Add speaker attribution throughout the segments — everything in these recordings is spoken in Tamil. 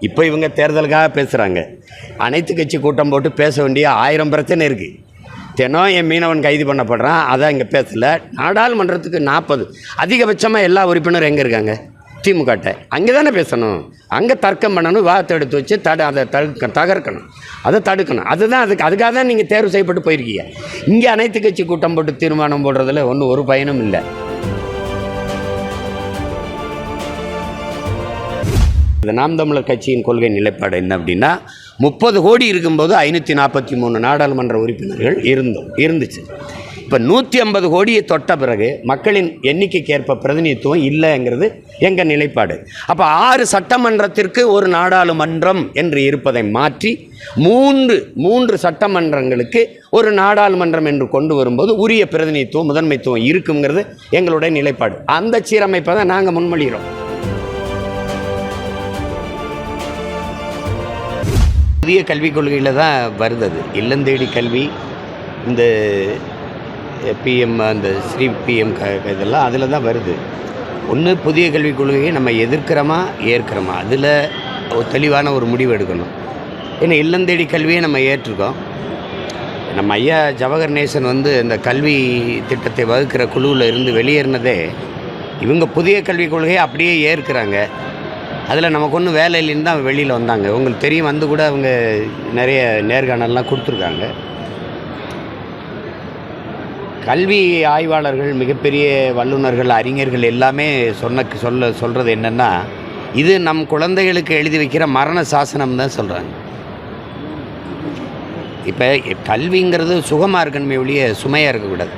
Speaker 1: இப்போ இவங்க தேர்தலுக்காக பேசுகிறாங்க. அனைத்து கட்சி கூட்டம் போட்டு பேச வேண்டிய 1000 பிரச்சனை இருக்குது. தினம் என் மீனவன் கைது பண்ணப்படுறான், அதான் இங்கே பேசலை. நாடாளுமன்றத்துக்கு 40 அதிகபட்சமாக எல்லா உறுப்பினரும் எங்கே இருக்காங்க? திமுகட்ட. அங்கே தானே பேசணும், அங்கே தர்க்கம் பண்ணணும், வாதத்தை எடுத்து வச்சு அதை தகர்க்கணும், அதை தடுக்கணும். அதுதான் அதுக்காக தான் நீங்கள் தேர்வு செய்யப்பட்டு போயிருக்கீங்க. இங்கே அனைத்து கட்சி கூட்டம் போட்டு தீர்மானம் போடுறதுல ஒரு பயனும் இல்லை. இந்த நாம் தமிழர் கட்சியின் கொள்கை நிலைப்பாடு என்ன அப்படின்னா, 30 கோடி இருக்கும்போது 543 நாடாளுமன்ற உறுப்பினர்கள் இருந்துச்சு. இப்போ 150 கோடியை தொட்ட பிறகு மக்களின் எண்ணிக்கைக்கு ஏற்ப பிரதிநிதித்துவம் இல்லைங்கிறது எங்கள் நிலைப்பாடு. அப்போ 6 சட்டமன்றத்திற்கு ஒரு நாடாளுமன்றம் என்று இருப்பதை மாற்றி 3 சட்டமன்றங்களுக்கு ஒரு நாடாளுமன்றம் என்று கொண்டு வரும்போது உரிய பிரதிநிதித்துவம் முதன்மைத்துவம் இருக்குங்கிறது எங்களுடைய நிலைப்பாடு. அந்த சீரமைப்பை தான் நாங்கள் முன்மொழிகிறோம். புதிய கல்விக் கொள்கையில் தான் வருது. அது இல்லந்தேடி கல்வி, இந்த பிஎம், அந்த ஸ்ரீ பிஎம் இதெல்லாம் அதில் தான் வருது. ஒன்று, புதிய கல்விக் கொள்கையை நம்ம எதிர்க்கிறோமா ஏற்கிறோமா, அதில் ஒரு தெளிவான ஒரு முடிவு எடுக்கணும். ஏன்னா இல்லந்தேடி கல்வியை நம்ம ஏற்றிருக்கோம். நம்ம ஐயா ஜவஹர் நேசன் இந்த கல்வி திட்டத்தை வகுக்கிற குழுவில் இருந்து வெளியேறினதே இவங்க புதிய கல்விக் கொள்கையை அப்படியே ஏற்கிறாங்க. அதில் நமக்கு ஒன்றும் வேலை இல்லைன்னு தான் வெளியில் வந்தாங்க. உங்களுக்கு தெரியும், கூட அவங்க நிறைய நேர்காணல்லாம் கொடுத்துருக்காங்க. கல்வி ஆய்வாளர்கள், மிகப்பெரிய வல்லுநர்கள், அறிஞர்கள் எல்லாமே சொல்கிறது என்னென்னா, இது நம் குழந்தைகளுக்கு எழுதி வைக்கிற மரண சாசனம் தான் சொல்கிறாங்க. இப்போ கல்விங்கிறது சுகமாக இருக்கணுமே ஒழிய சுமையாக இருக்கக்கூடாது.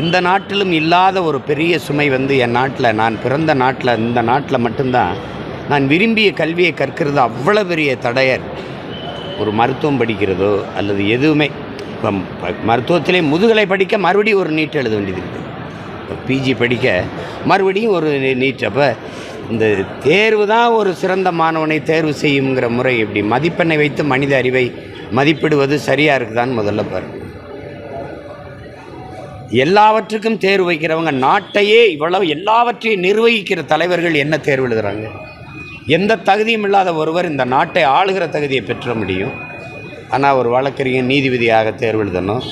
Speaker 1: எந்த நாட்டிலும் இல்லாத ஒரு பெரிய சுமை என் நாட்டில், நான் பிறந்த நாட்டில், இந்த நாட்டில் மட்டும்தான் நான் விரும்பிய கல்வியை கற்கிறது அவ்வளோ பெரிய தடையர். ஒரு மருத்துவம் படிக்கிறதோ அல்லது எதுவுமே, இப்போ மருத்துவத்திலே முதுகலை படிக்க மறுபடியும் ஒரு நீட் எழுத வேண்டியது இருக்குது. இப்போ பிஜி படிக்க மறுபடியும் ஒரு நீட். அப்போ இந்த தேர்வு தான் ஒரு சிறந்த மாணவனை தேர்வு செய்யுங்கிற முறை எப்படி? மதிப்பெண்ணை வைத்து மனித அறிவை மதிப்பிடுவது சரியாக இருக்குதான்னு முதல்ல பாருங்கள். எல்லாவற்றுக்கும் தேர்வு வைக்கிறவங்க, நாட்டையே இவ்வளவு எல்லாவற்றையும் நிர்வகிக்கிற தலைவர்கள் என்ன தேர்வு எழுதுகிறாங்க? எந்த தகுதியும் இல்லாத ஒருவர் இந்த நாட்டை ஆளுகிற தகுதியை பெற்ற முடியும். ஆனால் ஒரு வழக்கறிஞர் நீதிபதியாக தேர்வு எழுதணும்,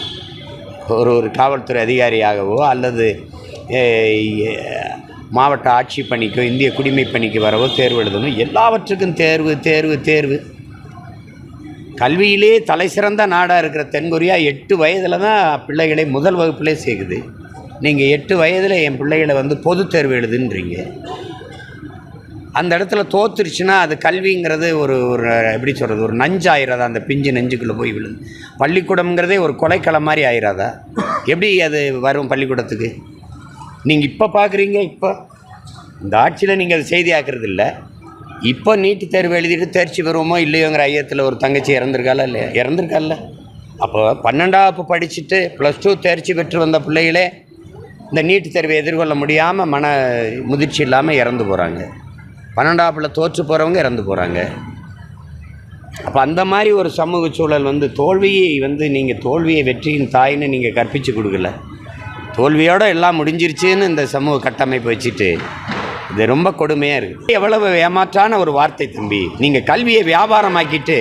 Speaker 1: ஒரு காவல்துறை அதிகாரியாகவோ அல்லது மாவட்ட ஆட்சி பணிக்கோ இந்திய குடிமை பணிக்கு வரவோ தேர்வு எழுதணும். எல்லாவற்றுக்கும் தேர்வு தேர்வு தேர்வு. கல்வியிலே தலை சிறந்த நாடாக இருக்கிற தென்கொரியா 8 வயதில் தான் பிள்ளைகளை முதல் வகுப்பிலே சேர்க்குது. நீங்கள் 8 வயதில் என் பிள்ளைகளை பொது தேர்வு எழுதுன்றீங்க. அந்த இடத்துல தோத்துருச்சுன்னா அது கல்விங்கிறது ஒரு எப்படி சொல்கிறது, ஒரு நஞ்சாயிராதா? அந்த பிஞ்சு நெஞ்சுக்குள்ளே போய் விழுந்து. பள்ளிக்கூடம்ங்கிறதே ஒரு கொலைக்களம் மாதிரி ஆயிராதா? எப்படி அது வரும் பள்ளிக்கூடத்துக்கு? நீங்கள் இப்போ பார்க்குறீங்க, இப்போ இந்த ஆட்சியில் நீங்கள் அது செய்தி ஆக்குறது இல்லை. இப்போ நீட்டு தேர்வு எழுதிட்டு தேர்ச்சி பெறுவோமோ இல்லையோங்கிற ஐயத்தில் ஒரு தங்கச்சி இறந்துருக்கால. அப்போ 12ஆம் படிச்சுட்டு +2 தேர்ச்சி பெற்று வந்த பிள்ளைகளே இந்த நீட்டு தேர்வை எதிர்கொள்ள முடியாமல் மன முதிர்ச்சி இல்லாமல் இறந்து போகிறாங்க. 12ஆம் தோற்று போகிறவங்க இறந்து போகிறாங்க. அப்போ அந்த மாதிரி ஒரு சமூக சூழல் தோல்வியை நீங்கள் தோல்வியை வெற்றியின் தாயின்னு நீங்கள் கற்பித்து கொடுக்கல. தோல்வியோடு எல்லாம் முடிஞ்சிருச்சுன்னு இந்த சமூக கட்டமைப்பு வச்சுட்டு இது ரொம்ப கொடுமையாக இருக்குது. எவ்வளவு ஏமாற்றான ஒரு வார்த்தை தம்பி. நீங்கள் கல்வியை வியாபாரமாக்கிட்டு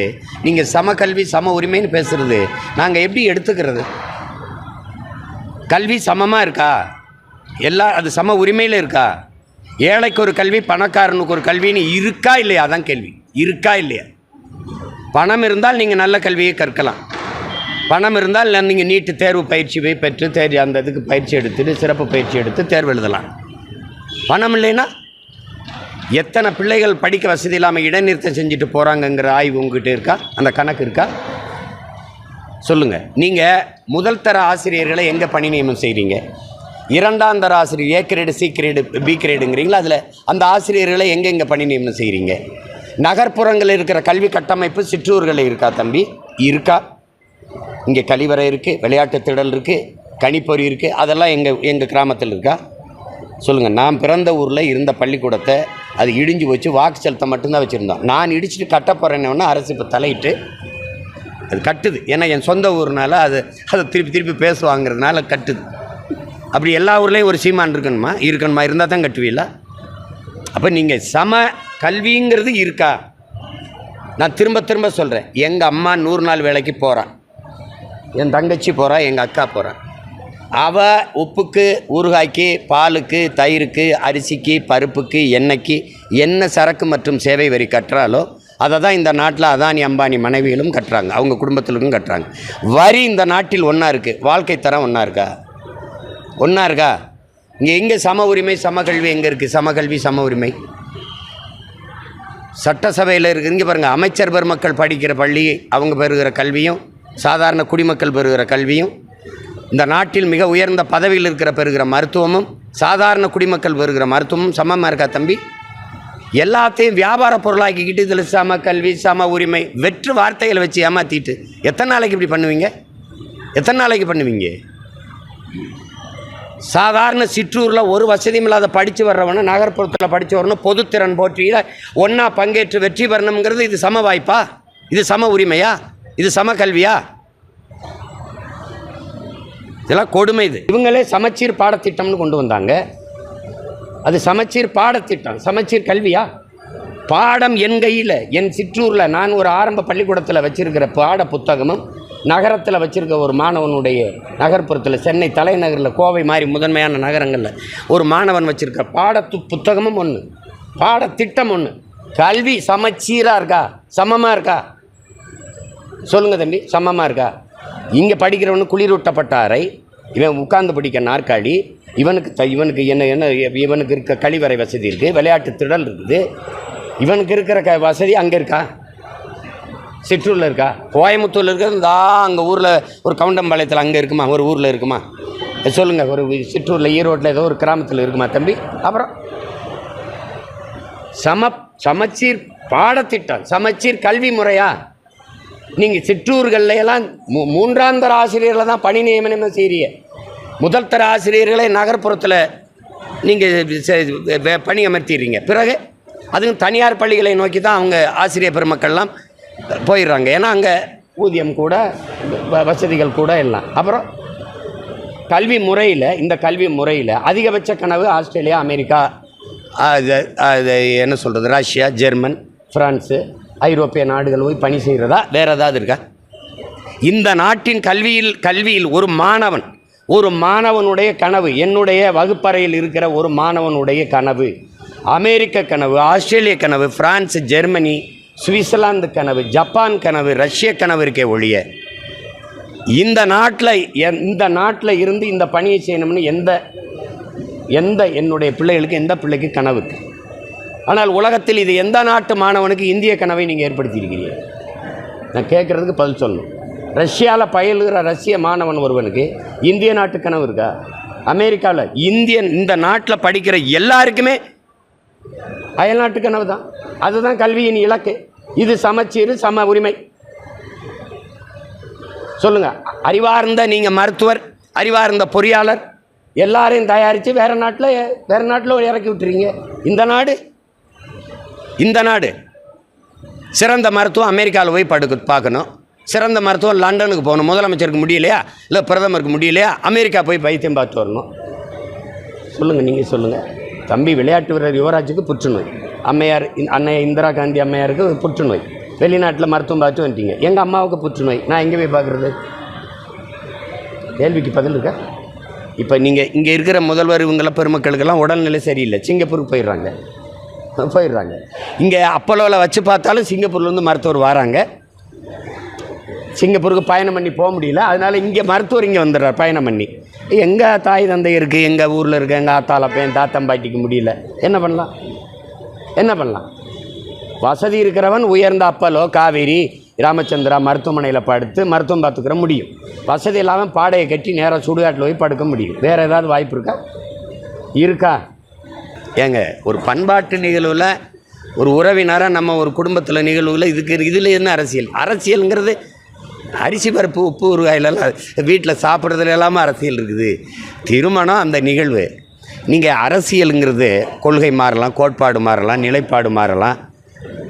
Speaker 1: நீங்கள் சம கல்வி சம உரிமைன்னு பேசுகிறது நாங்கள் எப்படி எடுத்துக்கிறது? கல்வி சமமாக இருக்கா? அது சம உரிமையில் இருக்கா? ஏழைக்கு ஒரு கல்வி, பணக்காரனுக்கு ஒரு கல்வின்னு இருக்கா இல்லையா? அதான் கேள்வி. இருக்கா இல்லையா? பணம் இருந்தால் நீங்கள் நல்ல கல்வியை கற்கலாம். பணம் இருந்தால் நீங்கள் நீட்டு தேர்வு பயிற்சியை பெற்று அந்த இதுக்கு பயிற்சி எடுத்துட்டு சிறப்பு பயிற்சி எடுத்து தேர்வு எழுதலாம். பணம் இல்லைன்னா எத்தனை பிள்ளைகள் படிக்க வசதி இல்லாமல் இடைநிறுத்தம் செஞ்சுட்டு போகிறாங்கங்கிற ஆய்வு உங்ககிட்ட இருக்கா? அந்த கணக்கு இருக்கா? சொல்லுங்கள். நீங்கள் முதல் தர ஆசிரியர்களை எங்கே பணி நியமனம் செய்கிறீங்க? 2ஆம் தர ஆசிரியர் A grade, C grade, B கிரேடுங்கிறீங்களா? அதில் அந்த ஆசிரியர்களை எங்கெங்கே பணி நியமனம் செய்கிறீங்க? நகர்ப்புறங்களில் இருக்கிற கல்வி கட்டமைப்பு சிற்றூர்களில் இருக்கா தம்பி? இருக்கா? இங்கே கழிவறை இருக்குது, விளையாட்டு திடல் இருக்குது, கணிப்பொறி இருக்குது. அதெல்லாம் எங்கள் கிராமத்தில் இருக்கா? சொல்லுங்கள். நான் பிறந்த ஊரில் இருந்த பள்ளிக்கூடத்தை அது இடிஞ்சு போச்சு, வாக்கு செலுத்த மட்டும்தான் வச்சுருந்தோம். நான் இடிச்சுட்டு கட்ட போகிறேன்னா அரசு இப்போ தலையிட்டு அது கட்டுது. ஏன்னா என் சொந்த ஊர்னால அதை திருப்பி பேசுவாங்கிறதுனால கட்டுது. அப்படி எல்லா ஊர்லேயும் ஒரு சீமான் இருக்கணுமா? இருந்தால் தான் கட்டுவீங்களா? அப்போ நீங்கள் சம கல்விங்கிறது இருக்கா? நான் திரும்ப திரும்ப சொல்கிறேன், எங்கள் அம்மா 100 நாள் வேலைக்கு போகிறான், என் தங்கச்சி போகிறா, எங்கள் அக்கா போகிறான். அவள் உப்புக்கு, ஊறுகாய்க்கு, பாலுக்கு, தயிருக்கு, அரிசிக்கு, பருப்புக்கு, எண்ணெய்க்கு என்ன சரக்கு மற்றும் சேவை வரி கட்டுறாலோ அதை தான் இந்த நாட்டில் அதானி அம்பானி மனைவிகளும் கட்டுறாங்க, அவங்க குடும்பத்திலும் கட்டுறாங்க. வரி இந்த நாட்டில் ஒன்றா இருக்குது, வாழ்க்கை தரம் ஒன்றா இருக்கா? ஒன்றா இருக்கா? இங்கே எங்கே சம உரிமை சம கல்வி எங்கே இருக்குது? சம கல்வி சம உரிமை சட்டசபையில் இருக்குது. இங்கே பாருங்கள், அமைச்சர் பெருமக்கள் படிக்கிற பள்ளி, அவங்க பெறுகிற கல்வியும் சாதாரண குடிமக்கள் பெறுகிற கல்வியும், இந்த நாட்டில் மிக உயர்ந்த பதவியில் இருக்கிற பெறுகிற மருத்துவமும் சாதாரண குடிமக்கள் பெறுகிற மருத்துவமும் சமமாக இருக்கா தம்பி? எல்லாத்தையும் வியாபார பொருளாக்கிக்கிட்டு இதில் சம கல்வி சம உரிமை வெற்று வார்த்தைகளை வச்சு ஏமாற்றிட்டு எத்தனை நாளைக்கு இப்படி பண்ணுவீங்க? எத்தனை நாளைக்கு பண்ணுவீங்க? சாதாரண சிற்றூரில் ஒரு வசதியும் இல்லாத படித்து வர்றவன நகர்ப்புறத்தில் படித்து வரணும், பொதுத்திறன் போட்டியில் ஒன்றா பங்கேற்று வெற்றி பெறணுங்கிறது இது சம வாய்ப்பா? இது சம உரிமையா? இது சம கல்வியா? இதெல்லாம் கொடுமை. இது இவங்களே சமச்சீர் பாடத்திட்டம்னு கொண்டு வந்தாங்க. அது சமச்சீர் பாடத்திட்டம், சமச்சீர் கல்வியா? பாடம் என் கையில், என் சிற்றூரில் நான் ஒரு ஆரம்ப பள்ளிக்கூடத்தில் வச்சுருக்கிற பாட புத்தகமும் நகரத்தில் வச்சுருக்க ஒரு மாணவனுடைய நகர்ப்புறத்தில் சென்னை தலைநகரில் கோவை மாதிரி முதன்மையான நகரங்களில் ஒரு மாணவன் வச்சுருக்க புத்தகமும் ஒன்று, பாடத்திட்டம் ஒன்று. கல்வி சமச்சீராக இருக்கா? சமமாக இருக்கா? சொல்லுங்கள் தம்பி, சமமாக இருக்கா? இங்கே படிக்கிறவனு குளிரூட்டப்பட்ட அறை, இவன் உட்கார்ந்து படிக்க நாற்காலி, இவனுக்கு என்ன இவனுக்கு இருக்க கழிவறை வசதி இருக்குது, விளையாட்டு திடல் இருக்குது, இவனுக்கு இருக்கிற வசதி அங்கே இருக்கா? சிற்றூரில் இருக்கா? கோயம்புத்தூரில் இருக்கிறது அங்கே ஊரில் ஒரு கவுண்டம்பாளையத்தில் அங்கே இருக்குமா? ஒரு ஊரில் இருக்குமா? சொல்லுங்கள். ஒரு சிற்றூரில் ஈரோட்டில் ஏதோ ஒரு கிராமத்தில் இருக்குமா தம்பி? அப்புறம் சமச்சீர் பாடத்திட்டம், சமச்சீர் கல்வி முறையா? நீங்கள் சிற்றூர்களில் எல்லாம் மூன்றாம் தர ஆசிரியர்களை தான் பணி நியமனம் செய்கிறீங்க. முதல் தர ஆசிரியர்களை நகர்ப்புறத்தில் நீங்கள் பணி அமர்த்திடுறீங்க. பிறகு அதுவும் தனியார் பள்ளிகளை நோக்கி தான் அவங்க ஆசிரியர் பெருமக்கள்லாம் போயிடுறாங்க. ஏன்னா அங்கே ஊதியம் கூட வசதிகள் கூட எல்லாம். அப்புறம் கல்வி முறையில், இந்த கல்வி முறையில் அதிகபட்ச கனவு ஆஸ்திரேலியா, அமெரிக்கா, அது என்ன சொல்கிறது, ரஷ்யா, ஜெர்மன், ஃப்ரான்ஸு, ஐரோப்பிய நாடுகள் போய் பணி செய்கிறதா? வேறு ஏதாவது இருக்கா? இந்த நாட்டின் கல்வியில் ஒரு மாணவனுடைய கனவு, என்னுடைய வகுப்பறையில் இருக்கிற ஒரு மாணவனுடைய கனவு அமெரிக்க கனவு, ஆஸ்திரேலிய கனவு, பிரான்ஸ், ஜெர்மனி, சுவிட்சர்லாந்து கனவு, ஜப்பான் கனவு, ரஷ்ய கனவு இருக்கே ஒழிய இந்த நாட்டில் இருந்து இந்த பணியை செய்யணும்னு எந்த என்னுடைய பிள்ளைகளுக்கு, எந்த பிள்ளைக்கு கனவு? ஆனால் உலகத்தில் இது எந்த நாட்டு மாணவனுக்கு இந்திய கனவை நீங்கள் ஏற்படுத்தியிருக்கிறீங்க? நான் கேட்குறதுக்கு பதில் சொல்லணும். ரஷ்யாவில் பயிலுகிற ரஷ்ய மாணவன் ஒருவனுக்கு இந்திய நாட்டு கனவு இருக்கா? அமெரிக்காவில் இந்த நாட்டில் படிக்கிற எல்லாருக்குமே அயல்நாட்டு கனவு தான். அதுதான் கல்வியின் இலக்கு. இது சமச்சீர் சம உரிமை. சொல்லுங்கள். அறிவார்ந்த நீங்கள் மருத்துவர், அறிவார்ந்த பொறியாளர் எல்லாரையும் தயாரித்து வேறு நாட்டில் இறக்கி விட்டுறீங்க. இந்த நாடு சிறந்த மருத்துவம் அமெரிக்காவில் போய் பார்க்கணும், சிறந்த மருத்துவம் லண்டனுக்கு போகணும். முதலமைச்சருக்கு முடியலையா, இல்லை பிரதமருக்கு முடியலையா, அமெரிக்கா போய் வைத்தியம் பார்த்து வரணும். சொல்லுங்கள், நீங்கள் சொல்லுங்கள். தம்பி விளையாட்டு வீரர் யுவராஜுக்கு புற்றுநோய், அன்னை இந்திரா காந்தி அம்மையாருக்கு புற்றுநோய், வெளிநாட்டில் மருத்துவம் பார்த்து வந்துட்டீங்க. எங்கள் அம்மாவுக்கு புற்றுநோய், நான் எங்கே போய் பார்க்குறது? கேள்விக்கு பதில் இருக்கா? இப்போ நீங்கள் இங்கே இருக்கிற முதல்வர் இவங்கள பெருமக்களுக்கெல்லாம் உடல்நிலை சரியில்லை, சிங்கப்பூருக்கு போயிடுறாங்க. இங்கே அப்போலோவில் வச்சு பார்த்தாலும் சிங்கப்பூர்லேருந்து மருத்துவர் வராங்க. சிங்கப்பூருக்கு பயணம் பண்ணி போக முடியல, அதனால் இங்கே மருத்துவர் இங்கே வந்துடுறார் பயணம் பண்ணி. எங்கள் தாய் தந்தை இருக்குது, எங்கள் ஊரில் இருக்குது, எங்கள் ஆத்தாளப்பையன் தாத்தம்பாட்டிக்கு முடியல, என்ன பண்ணலாம்? வசதி இருக்கிறவன் உயர்ந்த அப்பலோ, காவேரி, ராமச்சந்திரா மருத்துவமனையில் படுத்து மருத்துவம் பார்த்துக்கிற முடியும். வசதி இல்லாமல் பாடையை கட்டி நேராக சுடுகாட்டில் போய் படுக்க முடியும். வேறு ஏதாவது வாய்ப்பு இருக்கா? ஏங்க, ஒரு பண்பாட்டு நிகழ்வில் ஒரு உறவினராக நம்ம ஒரு குடும்பத்தில் நிகழ்வுகளில் இதில் என்ன அரசியலுங்கிறது அரிசி பருப்பு உப்பு ஊறுகாயிலெல்லாம் வீட்டில் சாப்பிட்றதுல எல்லாமே அரசியல் இருக்குது. திருமணம் அந்த நிகழ்வு. நீங்கள் அரசியலுங்கிறது கொள்கை மாறலாம், கோட்பாடு மாறலாம், நிலைப்பாடு மாறலாம்,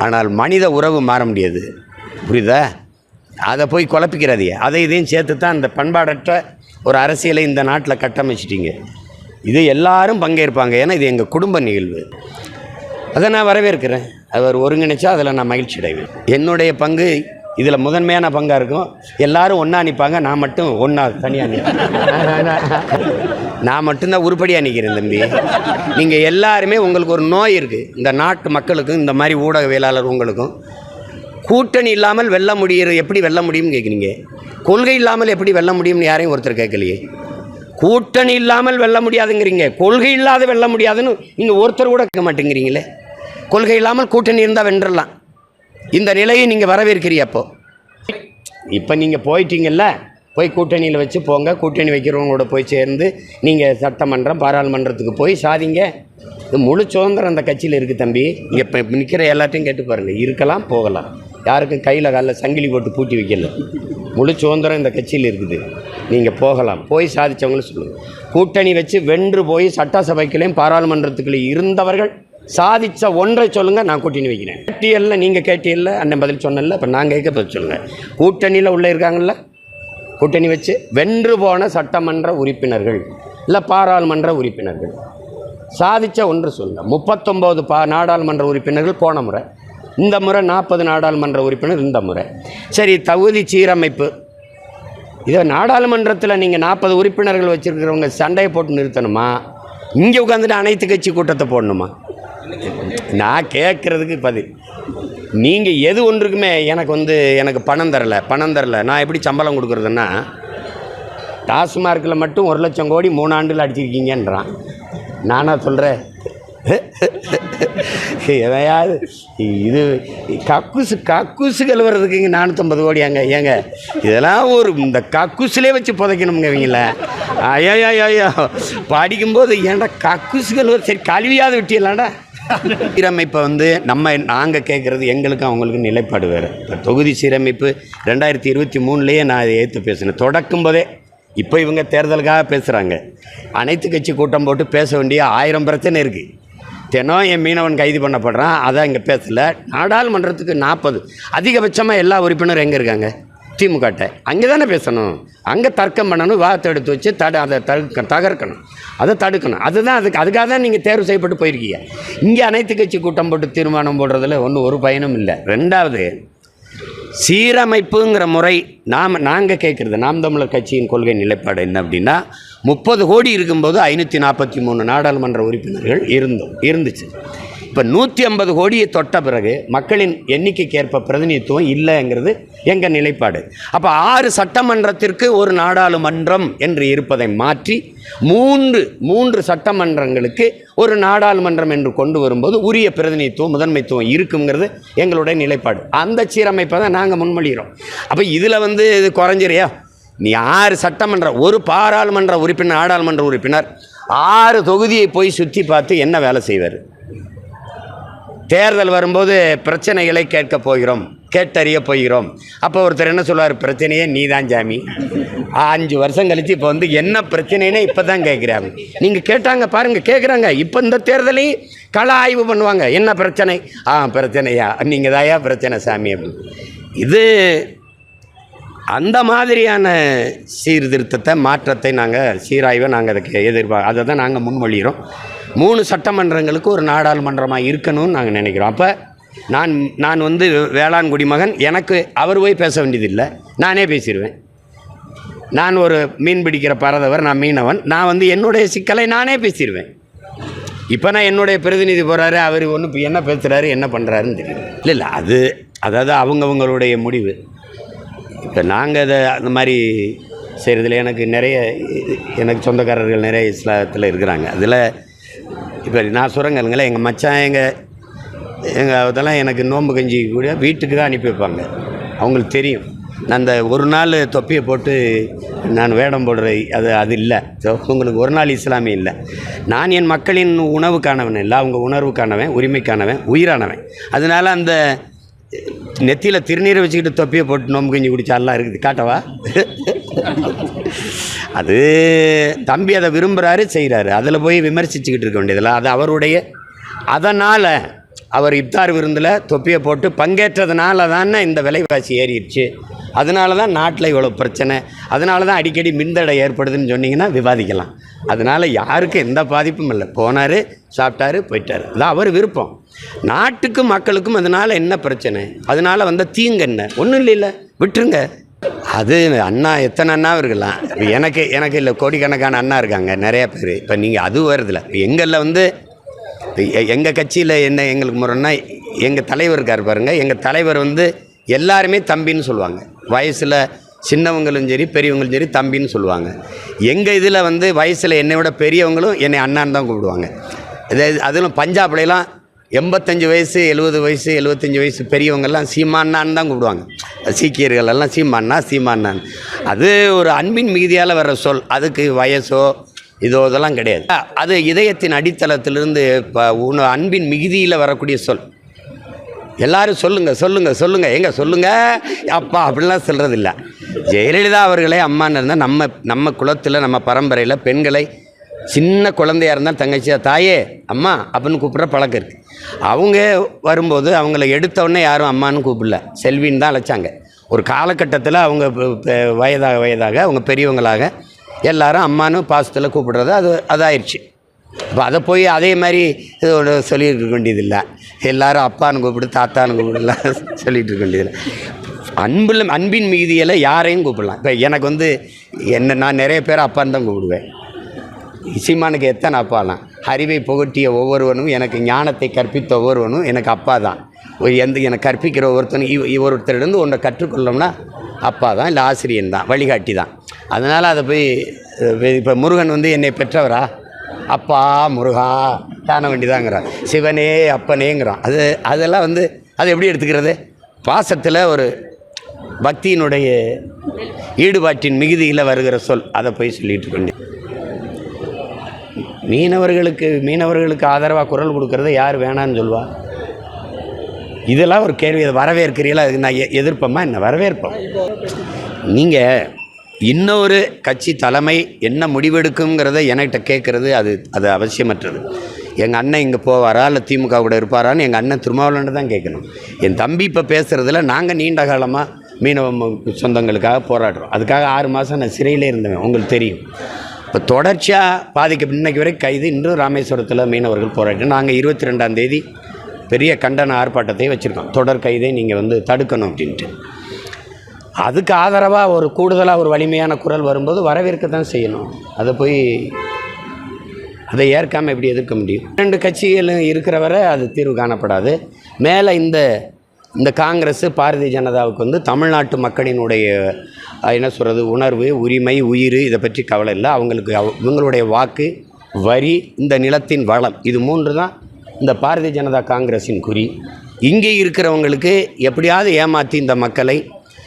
Speaker 1: ஆனால் மனித உறவு மாற முடியாது. புரியுதா? அதை போய் குழப்பிக்கிறாதீங்க. அதை இதையும் சேர்த்து தான் இந்த பண்பாடற்ற ஒரு அரசியலை இந்த நாட்டில் கட்டமைச்சிட்டிங்க. இது எல்லாரும் பங்கேற்பாங்க, ஏன்னா இது எங்கள் குடும்ப நிகழ்வு. அதை நான் வரவேற்கிறேன். அவர் ஒருங்கிணைச்சா அதில் நான் மகிழ்ச்சி அடைவேன். என்னுடைய பங்கு இதில் முதன்மையான பங்காக இருக்கும். எல்லாரும் ஒன்றா நிற்பாங்க, நான் மட்டும் ஒன்றா தனியாக நான் மட்டும்தான் உருப்படியாக நிற்கிறேன் தம்பி. நீங்கள் எல்லாருமே உங்களுக்கு ஒரு நோய் இருக்குது. இந்த நாட்டு மக்களுக்கும் இந்த மாதிரி ஊடகவியலாளர் உங்களுக்கும் கூட்டணி இல்லாமல் வெல்ல முடியுது. எப்படி வெல்ல முடியும்னு கேட்குறீங்க. கொள்கை இல்லாமல் எப்படி வெல்ல முடியும்னு யாரையும் ஒருத்தர் கேட்கலையே. கூட்டணி இல்லாமல் வெல்ல முடியாதுங்கிறீங்க, கொள்கை இல்லாத வெல்ல முடியாதுன்னு நீங்கள் ஒருத்தர் கூட கேட்க மாட்டேங்கிறீங்களே. கொள்கை இல்லாமல் கூட்டணி இருந்தால் வென்றலாம். இந்த நிலையை நீங்கள் வரவேற்கிறீ. இப்போ நீங்கள் போயிட்டீங்கல்ல, போய் கூட்டணியில் வச்சு போங்க. கூட்டணி வைக்கிறவங்களோட போய் சேர்ந்து நீங்கள் சட்டமன்றம் பாராளுமன்றத்துக்கு போய் சாதிங்க. இது முழு சுதந்திரம் அந்த கட்சியில் இருக்குது தம்பி. இங்கே இப்போ நிற்கிற எல்லாத்தையும் கேட்டு பாருங்கள். இருக்கலாம், போகலாம். யாருக்கும் கையில் காலில் சங்கிலி போட்டு பூட்டி வைக்கல. முழு சுதந்திரம் இந்த கட்சியில் இருக்குது. நீங்கள் போகலாம், போய் சாதித்தவங்களும் சொல்லுங்கள். கூட்டணி வச்சு வென்று போய் சட்டசபைக்குள்ளேயும் பாராளுமன்றத்துக்குள்ளேயும் இருந்தவர்கள் சாதித்த ஒன்றை சொல்லுங்கள், நான் கூட்டணி வைக்கிறேன். கேட்டியல்ல, நீங்கள் கேட்டியல்ல, அண்ணன் பதில் சொன்னல. இப்போ நான் கேட்க பதில் சொல்லுங்கள். கூட்டணியில் உள்ளே இருக்காங்கள்ல, கூட்டணி வச்சு வென்று போன சட்டமன்ற உறுப்பினர்கள் இல்லை பாராளுமன்ற உறுப்பினர்கள் சாதித்த ஒன்று சொல்லுங்கள். 39 நாடாளுமன்ற உறுப்பினர்கள் போன முறை, இந்த முறை 40 நாடாளுமன்ற உறுப்பினர் இந்த முறை. சரி, தகுதி சீரமைப்பு. இதை நாடாளுமன்றத்தில் நீங்கள் 40 உறுப்பினர்கள் வச்சுருக்கிறவங்க சண்டையை போட்டு நிறுத்தணுமா? இங்கே உட்காந்துட்டு அனைத்து கட்சி கூட்டத்தை போடணுமா? நான் கேட்குறதுக்கு பதில். நீங்கள் எது ஒன்றுக்குமே எனக்கு பணம் தரலை நான் எப்படி சம்பளம் கொடுக்குறதுன்னா, டாஸ்மார்க்கில் மட்டும் 1 லட்சம் கோடி 3 ஆண்டுகள் அடிச்சிருக்கீங்கன்றான். நானா சொல்கிறேன்? எதையாவது இது கக்கூசு கழுவுறதுக்கு இங்கே 450 கோடி ஏங்க இதெல்லாம் இந்த கக்கூசிலே வச்சு புதைக்கணுங்க இவங்கள. ஐயோ படிக்கும்போது ஏன்டா கக்கூசு கழுவுற, சரி கழுவியாவது விட்டியலாம்டா. சீரமைப்பை நாங்கள் கேட்குறது எங்களுக்கும் அவங்களுக்கு நிலைப்பாடு வேறு. இப்போ தொகுதி சீரமைப்பு 2023லேயே நான் இதை ஏற்று பேசினேன் தொடக்கும் போதே. இப்போ இவங்க தேர்தலுக்காக பேசுகிறாங்க. அனைத்து கட்சி கூட்டம் போட்டு பேச வேண்டிய 1000 பிரச்சனை இருக்குது. தினம் என் மீனவன் கைது பண்ணப்படுறான், அதான் இங்கே பேசலை. நாடாளுமன்றத்துக்கு 40 அதிகபட்சமாக எல்லா உறுப்பினரும் எங்கே இருக்காங்க? திமுகட்ட. அங்கே தானே பேசணும், அங்கே தர்க்கம் பண்ணணும், வாதத்தை எடுத்து வச்சு அதை தகர்க்கணும், அதை தடுக்கணும். அதுக்காக தான் நீங்கள் தேர்வு செய்யப்பட்டு போயிருக்கீங்க. இங்கே அனைத்து கட்சி கூட்டம் போட்டு தீர்மானம் போடுறதுல ஒரு பயனும் இல்லை. ரெண்டாவது, சீரமைப்புங்கிற முறை நாங்கள் கேட்குறது, நாம் தமிழர் கட்சியின் கொள்கை நிலைப்பாடு என்ன அப்படின்னா, 30 கோடி இருக்கும்போது 543 நாடாளுமன்ற உறுப்பினர்கள் இருந்துச்சு. இப்போ 150 கோடியை தொட்ட பிறகு மக்களின் எண்ணிக்கைக்கு ஏற்ப பிரதிநிதித்துவம் இல்லைங்கிறது எங்கள் நிலைப்பாடு. அப்போ 6 சட்டமன்றத்திற்கு ஒரு நாடாளுமன்றம் என்று இருப்பதை மாற்றி 3 சட்டமன்றங்களுக்கு ஒரு நாடாளுமன்றம் என்று கொண்டு வரும்போது உரிய பிரதிநிதித்துவம் முதன்மைத்துவம் இருக்குங்கிறது எங்களுடைய நிலைப்பாடு. அந்த சீரமைப்பை தான் நாங்கள் முன்மொழிகிறோம். அப்போ இதில் இது குறைஞ்சிரியா? நீ 6 சட்டமன்ற, ஒரு பாராளுமன்ற உறுப்பினர், நாடாளுமன்ற உறுப்பினர் 6 தொகுதியை போய் சுற்றி பார்த்து என்ன வேலை செய்வார்? தேர்தல் வரும்போது பிரச்சனைகளை கேட்க போகிறோம், கேட்டறிய போகிறோம். அப்போ ஒருத்தர் என்ன சொல்லுவார்? பிரச்சனையே நீ தான் சாமி. 5 வருஷம் கழித்து இப்போ என்ன பிரச்சனைன்னு இப்போ தான் கேட்குறாங்க. நீங்கள் கேட்டாங்க பாருங்கள், கேட்குறாங்க. இப்போ இந்த தேர்தலையும் கள ஆய்வு பண்ணுவாங்க. என்ன பிரச்சனை? பிரச்சனையா, நீங்கள் தாயா பிரச்சனை சாமி அப்படின்னு. இது அந்த மாதிரியான சீர்திருத்தத்தை, மாற்றத்தை சீராய்வை நாங்கள் அதுக்கு அதை தான் நாங்கள் முன்மொழிகிறோம். 3 சட்டமன்றங்களுக்கு ஒரு நாடாளுமன்றமாக இருக்கணும்னு நாங்கள் நினைக்கிறோம். அப்போ நான் வேளாண் குடிமகன், எனக்கு அவர் போய் பேச வேண்டியதில்லை, நானே பேசிடுவேன். நான் ஒரு மீன் பிடிக்கிற பறந்தவர், நான் மீனவன், நான் என்னுடைய சிக்கலை நானே பேசிடுவேன். இப்போ நான் என்னுடைய பிரதிநிதி போகிறாரு, அவர் இப்போ என்ன பேசுகிறாரு, என்ன பண்ணுறாருன்னு தெரியும். இல்லை அதாவது அவங்கவுங்களுடைய முடிவு. இப்போ நாங்கள் அதை அந்த மாதிரி செய்கிறதுல எனக்கு சொந்தக்காரர்கள் நிறைய இஸ்லாத்தில் இருக்கிறாங்க. அதில் இப்போ நான் சொல்கிறேங்களுங்களேன், எங்கள் மச்சான் எங்கள் அதெல்லாம் எனக்கு நோன்பு கஞ்சி கூட வீட்டுக்கு தான் அனுப்பி வைப்பாங்க. அவங்களுக்கு தெரியும். நான் அந்த ஒரு நாள் தொப்பியை போட்டு நான் வேடம் போடுற அது இல்லை. உங்களுக்கு ஒரு நாள் இஸ்லாமே இல்லை. நான் என் மக்களின் உணவுக்கானவன் இல்லை, அவங்க உணர்வுக்கானவன், உரிமைக்கானவன், உயிரானவன். அதனால் அந்த நெத்தியில் திருநீரை வச்சுக்கிட்டு தொப்பியை போட்டு நோம்பு கஞ்சி குடிச்சாலாம் இருக்குது. காட்டவா? அது தம்பி அதை விரும்புகிறாரு, செய்கிறாரு. அதில் போய் விமர்சிச்சுக்கிட்டு இருக்க வேண்டியதில்லை. அது அவருடைய. அதனால் அவர் இப்தார் விருந்தில் தொப்பியை போட்டு பங்கேற்றதுனால தானே இந்த விலைவாசி ஏறிடுச்சு. அதனால தான் நாட்டில் இவ்வளோ பிரச்சனை, அதனால தான் அடிக்கடி மின்தடை ஏற்படுதுன்னு சொன்னிங்கன்னா விவாதிக்கலாம். அதனால் யாருக்கும் எந்த பாதிப்பும் இல்லை. போனார், சாப்பிட்டாரு, போயிட்டார். அதான் அவர் விருப்பம். நாட்டுக்கும் மக்களுக்கும் அதனால் என்ன பிரச்சனை? அதனால் வந்த தீங்கு என்ன? ஒன்றும் இல்லை, விட்டுருங்க. அது அண்ணா எத்தனை அண்ணா இருக்கலாம். எனக்கு இல்லை, கோடிக்கணக்கான அண்ணா இருக்காங்க, நிறையா பேர். இப்போ நீங்கள் அது வருதில்ல. எங்களில் வந்து எங்கள் கட்சியில் என்ன எங்களுக்கு முறைன்னா, எங்கள் தலைவர் இருக்கார் பாருங்கள். எங்கள் தலைவர் வந்து எல்லாருமே தம்பின்னு சொல்லுவாங்க. வயசில் சின்னவங்களும் சரி பெரியவங்களும் சரி தம்பின்னு சொல்லுவாங்க. எங்கள் இதில் வந்து வயசில் என்னை விட பெரியவங்களும் என்னை அண்ணான்னு தான் கூப்பிடுவாங்க. அதிலும் பஞ்சாப்லாம் 85 வயசு 70 வயசு 75 வயசு பெரியவங்கள்லாம் சீமானான்னு தான் கூப்பிடுவாங்க. சீக்கியர்கள் எல்லாம் சீமானான்னு. அது ஒரு அன்பின் மிகுதியால் வர்ற சொல். அதுக்கு வயசோ இதெல்லாம் கிடையாது. அது இதயத்தின் அடித்தளத்திலிருந்து இப்போ அன்பின் மிகுதியில் வரக்கூடிய சொல். எல்லாரும் சொல்லுங்கள் எங்கே சொல்லுங்கள் அப்பா அப்படிலாம் சொல்கிறதில்ல. ஜெயலலிதா அவர்களே அம்மான்னு இருந்தால் நம்ம குலத்தில் நம்ம பரம்பரையில் பெண்களை சின்ன குழந்தையாக இருந்தால் தங்கச்சியா தாயே அம்மா அப்படின்னு கூப்பிட்ற பழக்கம் இருக்குது. அவங்க வரும்போது அவங்கள எடுத்தோடனே யாரும் அம்மானு கூப்பிடல, செல்வின்னு தான் அழைச்சாங்க. ஒரு காலகட்டத்தில் அவங்க வயதாக அவங்க பெரியவங்களாக எல்லாரும் அம்மானு பாசத்தில் கூப்பிடுறது அதாயிடுச்சு. இப்போ அதை போய் அதே மாதிரி இதோட சொல்லியிருக்க வேண்டியதில்லை. எல்லோரும் அப்பான்னு கூப்பிடு தாத்தான்னு கூப்பிடலாம் சொல்லிகிட்டு இருக்க வேண்டியதில்லை. அன்பின் மிகுதியில் யாரையும் கூப்பிடலாம். இப்போ எனக்கு வந்து நான் நிறைய பேர் அப்பான்னு தான் கூப்பிடுவேன். சீமானுக்கு எத்தனை அப்பாலாம்? அறிவை புகட்டிய ஒவ்வொருவனும், எனக்கு ஞானத்தை கற்பித்த ஒவ்வொருவனும் எனக்கு அப்பா தான். எனக்கு கற்பிக்கிற ஒருத்தரிடந்து ஒன்றை கற்றுக்கொள்ளோம்னா அப்பா தான், இல்லை ஆசிரியன் தான், வழிகாட்டி தான். அதனால் அதை போய் இப்போ முருகன் வந்து என்னை பெற்றவரா? அப்பா முருகா தான வேண்டிதாங்கிறான். சிவனே அப்பனேங்கிறான். அதெல்லாம் வந்து அதை எப்படி எடுத்துக்கிறது? பாசத்தில் ஒரு பக்தியினுடைய ஈடுபாட்டின் மிகுதியில் வருகிற சொல். அதை போய் சொல்லிட்டு கொண்டு மீனவர்களுக்கு ஆதரவாக குரல் கொடுக்கறத யார் வேணான்னு சொல்லுவா? இதெல்லாம் ஒரு கேள்வி. அதை வரவேற்கிறீங்களா? அதுக்கு நான் எதிர்ப்போமா என்ன? வரவேற்போம். நீங்கள் இன்னொரு கட்சி தலைமை என்ன முடிவெடுக்குங்கிறத என்கிட்ட கேட்குறது அது அவசியமற்றது. எங்கள் அண்ணன் இங்கே போவாரா இல்லை திமுக கூட இருப்பாரான்னு எங்கள் அண்ணன் திருமாவளவன் தான் கேட்கணும். என் தம்பி இப்போ பேசுகிறதுல நாங்கள் நீண்ட காலமாக மீனவ சொந்தங்களுக்காக போராடுறோம். அதுக்காக 6 மாதம் நான் சிறையிலே இருந்தேன், உங்களுக்கு தெரியும். இப்போ தொடர்ச்சியாக இன்னைக்கு வரை கைது. இன்றும் ராமேஸ்வரத்தில் மீனவர்கள் போராட்டம். நாங்கள் 22ஆம் தேதி பெரிய கண்டன ஆர்ப்பாட்டத்தை வச்சுருக்கோம். தொடர் கைதை நீங்கள் வந்து தடுக்கணும் அப்படின்ட்டு. அதுக்கு ஆதரவாக ஒரு கூடுதலாக ஒரு வலிமையான குரல் வரும்போது வரவேற்க தான் செய்யணும். அதை ஏற்காமல் எப்படி எதிர்க்க முடியும்? 2 கட்சிகளும் இருக்கிற வரை அது தீர்வு காணப்படாது. மேலே இந்த காங்கிரஸ் பாரதிய ஜனதாவுக்கு வந்து தமிழ்நாட்டு மக்களினுடைய என்ன சொல்கிறது, உணர்வு, உரிமை, உயிர், இதை பற்றி கவலை இல்லை. இவங்களுடைய வாக்கு, வரி, இந்த நிலத்தின் வளம், இது 3 தான் இந்த பாரதிய ஜனதா காங்கிரஸின் குறி. இங்கே இருக்கிறவங்களுக்கு எப்படியாவது ஏமாற்றி இந்த மக்களை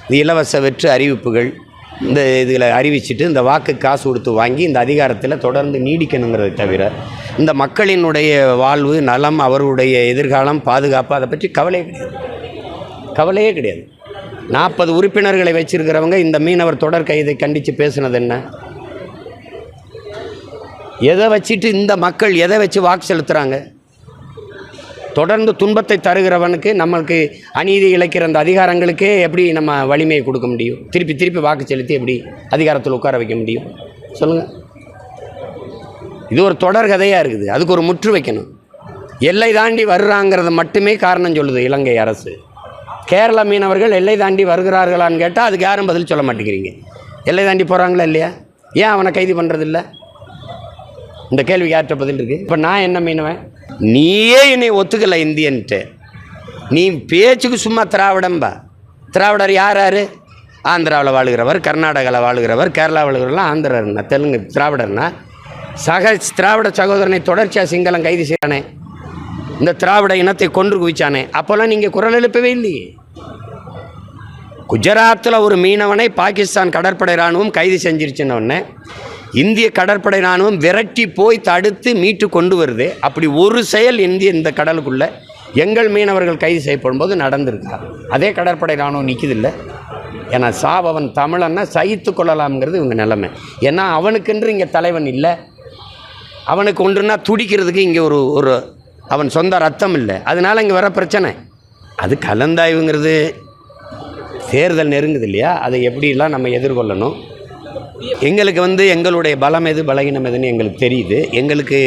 Speaker 1: இந்த இலவச வெற்று அறிவிப்புகள் இதில் அறிவிச்சிட்டு இந்த வாக்கு காசு கொடுத்து வாங்கி இந்த அதிகாரத்தில் தொடர்ந்து நீடிக்கணுங்கிறதை தவிர இந்த மக்களினுடைய வாழ்வு, நலம், அவர்களுடைய எதிர்காலம், பாதுகாப்பு, அதை பற்றி கவலையே கிடையாது. 40 உறுப்பினர்களை வச்சிருக்கிறவங்க இந்த மீனவர் தொடர் கைதை கண்டித்து பேசுனது என்ன? எதை வச்சுட்டு இந்த மக்கள் எதை வச்சு வாக்கு செலுத்துகிறாங்க? தொடர்ந்து துன்பத்தை தருகிறவனுக்கு, நம்மளுக்கு அநீதி இழைக்கிற அந்த அதிகாரங்களுக்கே எப்படி நம்ம வலிமையை கொடுக்க முடியும்? திருப்பி வாக்கு செலுத்தி எப்படி அதிகாரத்தில் உட்கார வைக்க முடியும்? சொல்லுங்கள். இது ஒரு தொடர் கதையாக இருக்குது. அதுக்கு ஒரு முற்று வைக்கணும். எல்லை தாண்டி வர்றாங்கிறத மட்டுமே காரணம் சொல்லுது இலங்கை அரசு. கேரள மீனவர்கள் எல்லை தாண்டி வருகிறார்களான்னு கேட்டால் அதுக்கு யாரும் பதில் சொல்ல மாட்டேங்கிறீங்க. எல்லை தாண்டி போகிறாங்களா இல்லையா? ஏன் அவனை கைது பண்ணுறதில்ல? இந்த கேள்விக்கு யார்கிட்ட பதில் இருக்குது? இப்போ நான் என்ன மீனவன்? நீயே என்னை ஒத்துக்கலை இந்தியன்ட்டு. நீ பேச்சுக்கு சும்மா திராவிடர் யார்? ஆந்திராவில் வாழுகிறவர், கர்நாடகாவில் வாழுகிறவர், கேரளா வாழுகிறவர்லாம் ஆந்திரர்னா, தெலுங்கு திராவிடர்னா. திராவிட சகோதரனை தொடர்ச்சியாக சிங்களம் கைது செய்யானே, இந்த திராவிட இனத்தை கொன்று குவிச்சானே, அப்போல்லாம் நீங்கள் குரல் எழுப்பவே இல்லையே. குஜராத்தில் ஒரு மீனவனை பாகிஸ்தான் கடற்படை இராணுவம் கைது செஞ்சிருச்சுன்னொன்னே இந்திய கடற்படை இராணுவம் விரட்டி போய் தடுத்து மீட்டு கொண்டு வருது. அப்படி ஒரு செயல் இந்த கடலுக்குள்ளே எங்கள் மீனவர்கள் கைது செய்யப்படும் போது நடந்திருக்கா? அதே கடற்படை இராணுவம் நிற்கிதில்லை. ஏன்னா அவன் தமிழன்னா சகித்து கொள்ளலாம்ங்கிறது இவங்க நிலைமை. ஏன்னா அவனுக்கென்று இங்கே தலைவன் இல்லை. அவனுக்கு ஒன்றுனா துடிக்கிறதுக்கு இங்கே ஒரு அவன் சொந்த ரத்தம் இல்லை. அதனால் இங்கே வர பிரச்சனை. அது கலந்தாய்வுங்கிறது தேர்தல் நெருங்குது இல்லையா? அதை எப்படிலாம் நம்ம எதிர்கொள்ளணும், எங்களுக்கு எங்களுடைய பலம் எது பலகீனம் எதுன்னு எங்களுக்கு தெரியுது. எங்களுக்கு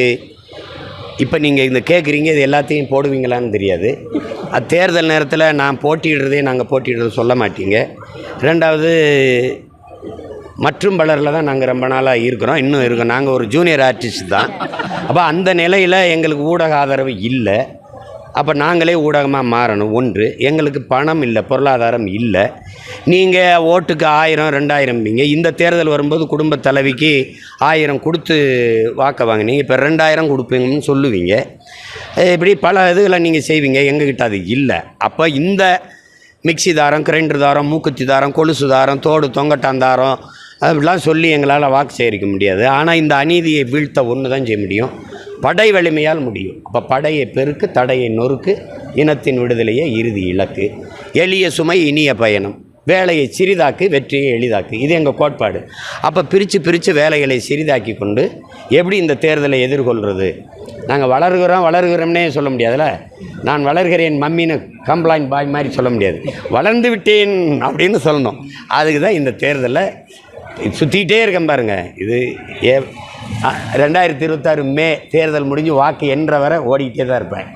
Speaker 1: இப்போ நீங்கள் இந்த கேட்குறீங்க, இது எல்லாத்தையும் போடுவீங்களான்னு தெரியாது. தேர்தல் நேரத்தில் நான் போட்டியிடுறதே நாங்கள் போட்டியிடுறது சொல்ல மாட்டீங்க. ரெண்டாவது மற்றும் பலரில் தான் நாங்கள் ரொம்ப நாளாக இருக்கிறோம், இன்னும் இருக்கோம். நாங்கள் ஒரு ஜூனியர் ஆர்டிஸ்ட் தான். அப்போ அந்த நிலையில் எங்களுக்கு ஊடக ஆதரவு இல்லை. அப்போ நாங்களே ஊடகமாக மாறணும். ஒன்று, எங்களுக்கு பணம் இல்லை, பொருளாதாரம் இல்லை. நீங்கள் ஓட்டுக்கு 1000 2000 இந்த தேர்தல் வரும்போது குடும்ப தலைவிக்கு 1000 கொடுத்து வாக்க வாங்கினீங்க, இப்போ 2000 கொடுப்பீங்கன்னு சொல்லுவீங்க. இப்படி பல இதுகளை நீங்கள் செய்வீங்க. எங்ககிட்ட அது இல்லை. அப்போ இந்த மிக்சி தாரம், கிரைண்டர் தாரம், மூக்குத்தி தாரம், கொலுசு தாரம், தோடு தொங்கட்டான் தாரம் அப்படிலாம் சொல்லி எங்களால் வாக்கு சேகரிக்க முடியாது. ஆனால் இந்த அநீதியை வீழ்த்த ஒன்று தான் செய்ய முடியும், படை வலிமையால் முடியும். அப்போ படையை பெருக்கு, தடையை நொறுக்கு, இனத்தின் விடுதலையே இறுதி இலக்கு, எளிய சுமை இனிய பயணம், வேலையை சிறிதாக்கு, வெற்றியை எளிதாக்கு. இது எங்கள் கோட்பாடு. அப்போ பிரித்து வேலைகளை சிறிதாக்கி கொண்டு எப்படி இந்த தேர்தலை எதிர்கொள்கிறது? நாங்கள் வளர்கிறோம்னே சொல்ல முடியாதுல்ல. நான் வளர்கிறேன் மம்மின்னு கம்ப்ளைண்ட் பாய் மாதிரி சொல்ல முடியாது. வளர்ந்து விட்டேன் அப்படின்னு சொல்லணும். அதுக்கு தான் இந்த தேர்தலில் சுற்றிக்கிட்டே இருக்கேன் பாருங்கள். இது 2026 மே தேர்தல் முடிஞ்சு வாக்கு என்ற வரை ஓடிக்கிட்டே தான் இருப்பேன்.